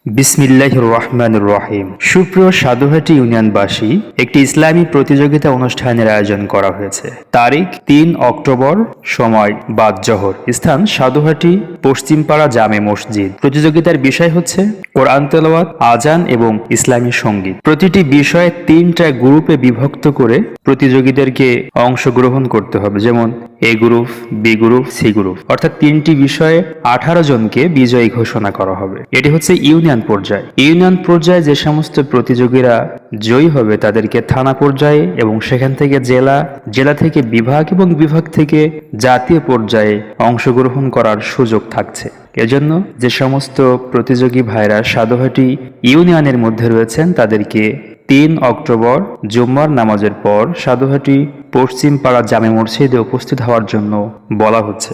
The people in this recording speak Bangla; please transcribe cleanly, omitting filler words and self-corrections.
বিসমিল্লাহির রহমানির রহিম। সুপ্রিয় সাধুহাটি ইউনিয়নবাসী, একটি ইসলামী প্রতিযোগিতা অনুষ্ঠানের আয়োজন করা হয়েছে। তারিখ ৩ অক্টোবর, সময় বাদ জোহর, স্থান সাধুহাটি পশ্চিমপাড়া জামে মসজিদ। প্রতিযোগিতার বিষয় হচ্ছে কোরআন তেলাওয়াত, আজান এবং ইসলামী সঙ্গীত। প্রতিটি বিষয়ে ৩টা গ্রুপে বিভক্ত করে প্রতিযোগীদেরকে অংশগ্রহণ করতে হবে, যেমন A group, B group, C group, অর্থাৎ ৩টি বিষয়ে 18 জনকে বিজয়ী ঘোষণা করা হবে। এটি হচ্ছে ইউনিয়ন পর্যায়ে। ইউনিয়ন পর্যায়ে যে সমস্ত প্রতিযোগীরা জয়ী হবে তাদেরকে থানা পর্যায়ে এবং সেখান থেকে জেলা থেকে বিভাগ এবং বিভাগ থেকে জাতীয় পর্যায়ে অংশগ্রহণ করার সুযোগ থাকছে। এজন্য যে সমস্ত প্রতিযোগী ভাইরা সাধুহাটি ইউনিয়নের মধ্যে রয়েছেন তাদেরকে ৩ অক্টোবর জুম্মার নামাজের পর সাধুহাটি পশ্চিমপাড়া জামে মসজিদে উপস্থিত হওয়ার জন্য বলা হচ্ছে।